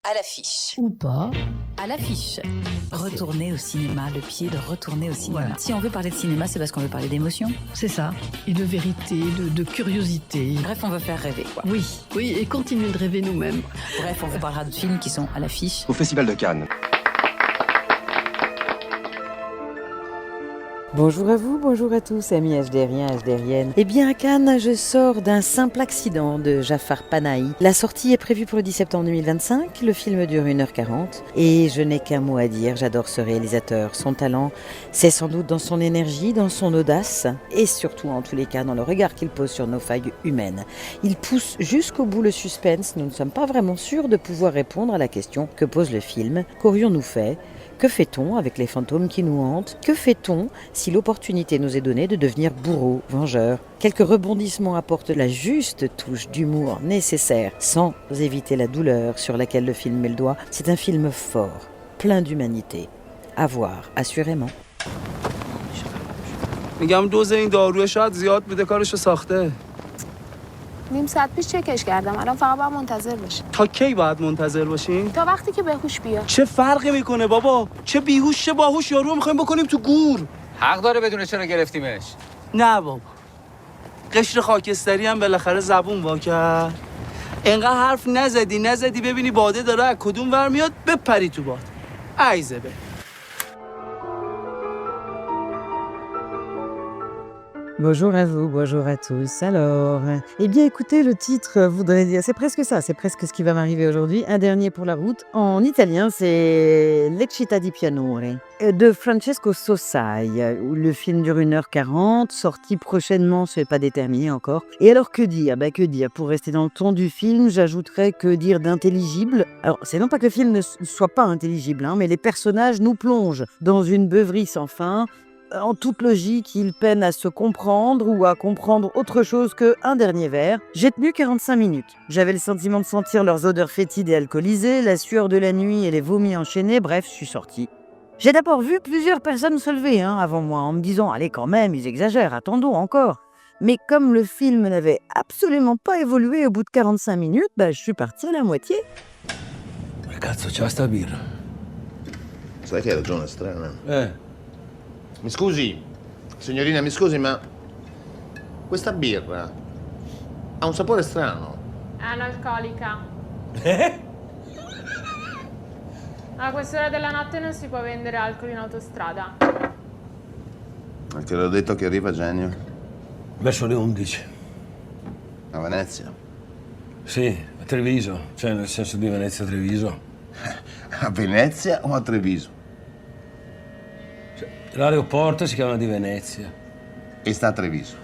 À l'affiche. Ou pas. À l'affiche. Retourner au cinéma, le pied de retourner au cinéma. Voilà. Si on veut parler de cinéma, c'est parce qu'on veut parler d'émotion. C'est ça. Et de vérité, de curiosité. Bref, on veut faire rêver, quoi. Oui, et continuer de rêver nous-mêmes. Bref, on vous parlera de films qui sont à l'affiche. Au Festival de Cannes. Bonjour à vous, bonjour à tous, amis HDRiens, HDRiennes. Eh bien, à Cannes, je sors d'un simple accident de Jafar Panahi. La sortie est prévue pour le 10 septembre 2025, le film dure 1h40. Et je n'ai qu'un mot à dire, j'adore ce réalisateur. Son talent, c'est sans doute dans son énergie, dans son audace, et surtout, en tous les cas, dans le regard qu'il pose sur nos failles humaines. Il pousse jusqu'au bout le suspense, nous ne sommes pas vraiment sûrs de pouvoir répondre à la question que pose le film. Qu'aurions-nous fait ? Que fait-on avec les fantômes qui nous hantent ? Que fait-on si l'opportunité nous est donnée de devenir bourreaux, vengeurs ? Quelques rebondissements apportent la juste touche d'humour nécessaire, sans éviter la douleur sur laquelle le film met le doigt. C'est un film fort, plein d'humanité. À voir, assurément. میگم دوز این داروی شاید زیاد بوده کارشو ساخته. نیم ساعت پیش چکش کردم الان فقط باید منتظر باشیم. تا کی باید منتظر باشیم؟ تا وقتی که بهوش بیاد. چه فرقی میکنه بابا؟ چه بیهوش چه باهوش یارو میخوایم بکنیم تو گور. حق داره بدونه چرا گرفتیمش. نه بابا. قشر خاکستری هم بالاخره زبون وا کرد. انقدر حرف نزدی ببینی باده داره از کدوم ور میاد بپری تو باد. عیزه به. Bonjour à vous, bonjour à tous. Alors, eh bien écoutez, le titre voudrait dire, c'est presque ça, c'est presque ce qui va m'arriver aujourd'hui. Un dernier pour la route. En italien, c'est L'Eccittà di Pianure de Francesco Sossai. Le film dure 1h40, sorti prochainement, c'est pas déterminé encore. Et alors que dire ? Que dire ? Pour rester dans le ton du film, j'ajouterais que dire d'intelligible. Alors, c'est non pas que le film ne soit pas intelligible, mais les personnages nous plongent dans une beuverie sans fin. En toute logique, ils peinent à se comprendre ou à comprendre autre chose qu'un dernier verre. J'ai tenu 45 minutes. J'avais le sentiment de sentir leurs odeurs fétides et alcoolisées, la sueur de la nuit et les vomis enchaînés, bref, je suis sortie. J'ai d'abord vu plusieurs personnes se lever avant moi, en me disant « Allez quand même, ils exagèrent, attendons encore ». Mais comme le film n'avait absolument pas évolué au bout de 45 minutes, je suis partie à la moitié. Ma cazzo, c'è sta birra? Sai che hai ragione, è strana. Mi scusi, signorina, mi scusi, ma questa birra ha un sapore strano. È analcolica. A quest'ora della notte non si può vendere alcol in autostrada. Ma che l'ho detto che arriva Genio? Verso le 11. A Venezia? Sì, a Treviso, cioè nel senso di Venezia-Treviso. A Venezia o a Treviso? L'aeroporto si chiama di Venezia. E sta a Treviso?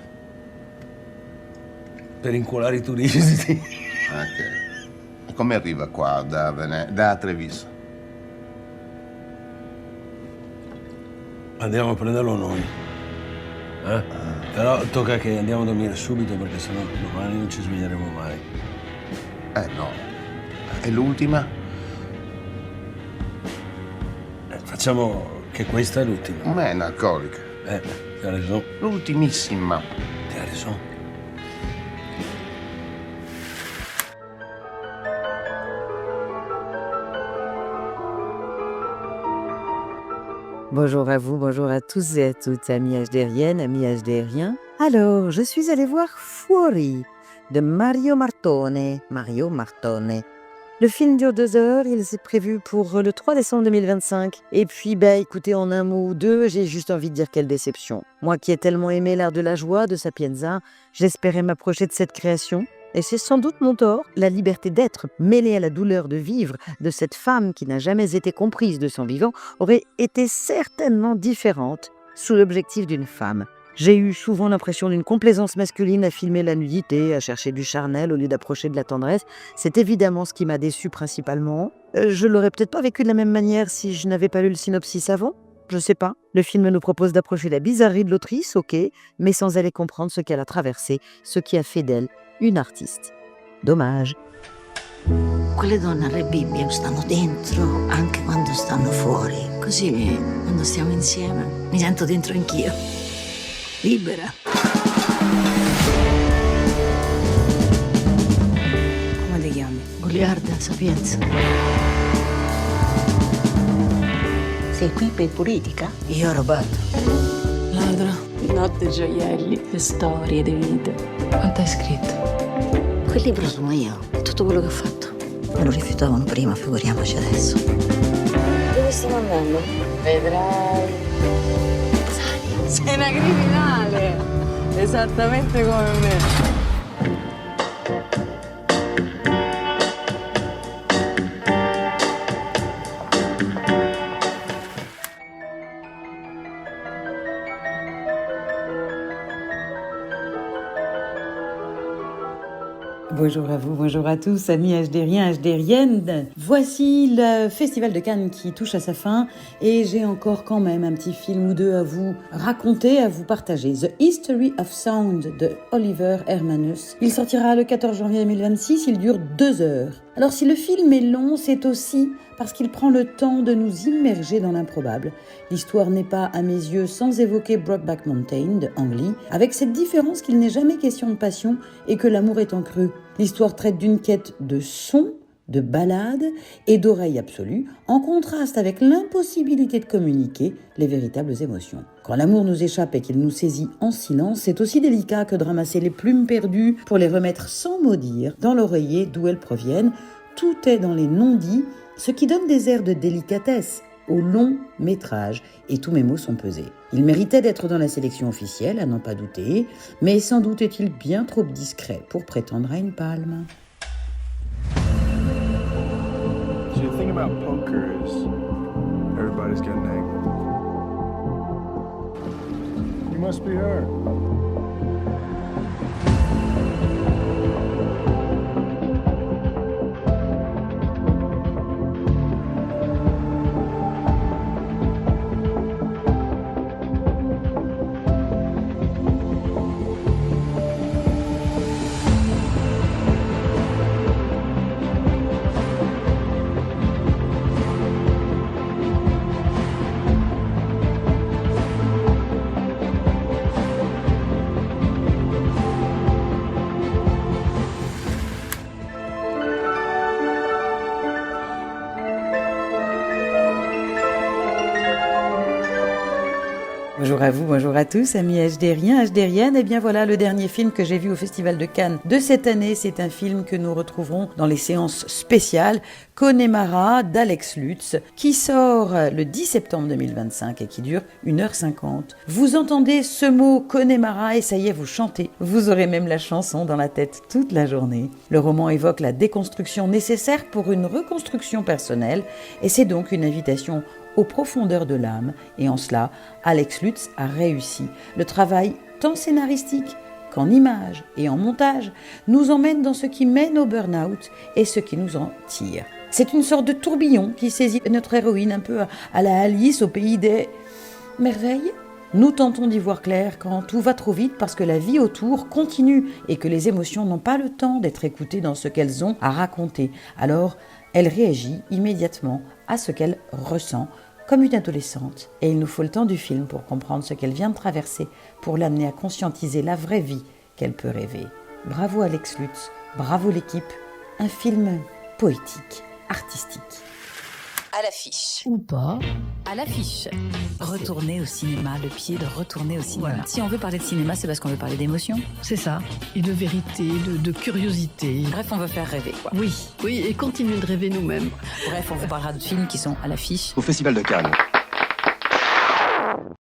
Per inculare i turisti. Ok. E come arriva qua da Treviso? Andiamo a prenderlo noi. Però tocca che andiamo a dormire subito perché sennò domani non ci sveglieremo mai. No. E l'ultima? Facciamo che questa è l'ultima. Ma è analcolica. Ti ha ragione. L'ultimissima. Ti ha ragione. Bonjour à vous, bonjour à tous et à toutes, amis HDRiennes, amis HDRiens. Alors, je suis allée voir Fuori de Mario Martone. Le film dure 2 heures, il est prévu pour le 3 décembre 2025. Et puis, écoutez, en un mot ou deux, j'ai juste envie de dire quelle déception. Moi qui ai tellement aimé l'art de la joie de Sapienza, j'espérais m'approcher de cette création. Et c'est sans doute mon tort, la liberté d'être mêlée à la douleur de vivre de cette femme qui n'a jamais été comprise de son vivant aurait été certainement différente sous l'objectif d'une femme. J'ai eu souvent l'impression d'une complaisance masculine à filmer la nudité, à chercher du charnel au lieu d'approcher de la tendresse. C'est évidemment ce qui m'a déçu principalement. Je l'aurais peut-être pas vécu de la même manière si je n'avais pas lu le synopsis avant. Je sais pas. Le film nous propose d'approcher la bizarrerie de l'autrice, ok, mais sans aller comprendre ce qu'elle a traversé, ce qui a fait d'elle une artiste. Dommage. Quelle donne alle Bibbie stanno dentro anche quando stanno fuori. Così, quando stiamo insieme, mi sento dentro anch'io. Libera. Come ti chiami? Goliarda Sapienza. sei qui per politica? Io ho rubato. Ladro. Notte gioielli, le storie, le vite. Quanto hai scritto? Quel libro sono io, è tutto quello che ho fatto. Me lo rifiutavano prima, figuriamoci adesso. Dove stiamo andando? Vedrai. Sei una criminale! Esattamente come me. Bonjour à vous, bonjour à tous, amis HDriens, HDriennes. Voici le Festival de Cannes qui touche à sa fin et j'ai encore quand même un petit film ou deux à vous raconter, à vous partager. The History of Sound de Oliver Hermanus. Il sortira le 14 janvier 2026, il dure 2 heures. Alors si le film est long, c'est aussi parce qu'il prend le temps de nous immerger dans l'improbable. L'histoire n'est pas, à mes yeux, sans évoquer Brokeback Mountain de Ang Lee, avec cette différence qu'il n'est jamais question de passion et que l'amour est en creux. L'histoire traite d'une quête de son, de ballade et d'oreille absolue, en contraste avec l'impossibilité de communiquer les véritables émotions. Quand l'amour nous échappe et qu'il nous saisit en silence, c'est aussi délicat que de ramasser les plumes perdues pour les remettre sans mot dire dans l'oreiller d'où elles proviennent. Tout est dans les non-dits, ce qui donne des airs de délicatesse au long métrage, et tous mes mots sont pesés. Il méritait d'être dans la sélection officielle, à n'en pas douter, mais sans doute est-il bien trop discret pour prétendre à une palme. So the thing about poker is everybody's got an angle. You must be her. Bonjour à vous, bonjour à tous, amis HDriens, HDriennes. Et bien voilà le dernier film que j'ai vu au Festival de Cannes de cette année. C'est un film que nous retrouverons dans les séances spéciales, Connemara d'Alex Lutz, qui sort le 10 septembre 2025 et qui dure 1h50. Vous entendez ce mot Connemara et ça y est, vous chantez. Vous aurez même la chanson dans la tête toute la journée. Le roman évoque la déconstruction nécessaire pour une reconstruction personnelle et c'est donc une invitation aux profondeurs de l'âme, et en cela, Alex Lutz a réussi. Le travail, tant scénaristique qu'en images et en montage, nous emmène dans ce qui mène au burn-out et ce qui nous en tire. C'est une sorte de tourbillon qui saisit notre héroïne un peu à la Alice au pays des merveilles. Nous tentons d'y voir clair quand tout va trop vite parce que la vie autour continue et que les émotions n'ont pas le temps d'être écoutées dans ce qu'elles ont à raconter. Alors, elle réagit immédiatement à ce qu'elle ressent, comme une adolescente. Et il nous faut le temps du film pour comprendre ce qu'elle vient de traverser, pour l'amener à conscientiser la vraie vie qu'elle peut rêver. Bravo Alex Lutz, bravo l'équipe. Un film poétique, artistique. À l'affiche. Ou pas. À l'affiche. Retourner au cinéma, le pied de retourner au cinéma. Voilà. Si on veut parler de cinéma, c'est parce qu'on veut parler d'émotion. C'est ça. Et de vérité, de curiosité. Bref, on veut faire rêver, quoi. Oui, et continuer de rêver nous-mêmes. Bref, on vous parlera de films qui sont à l'affiche. Au Festival de Cannes.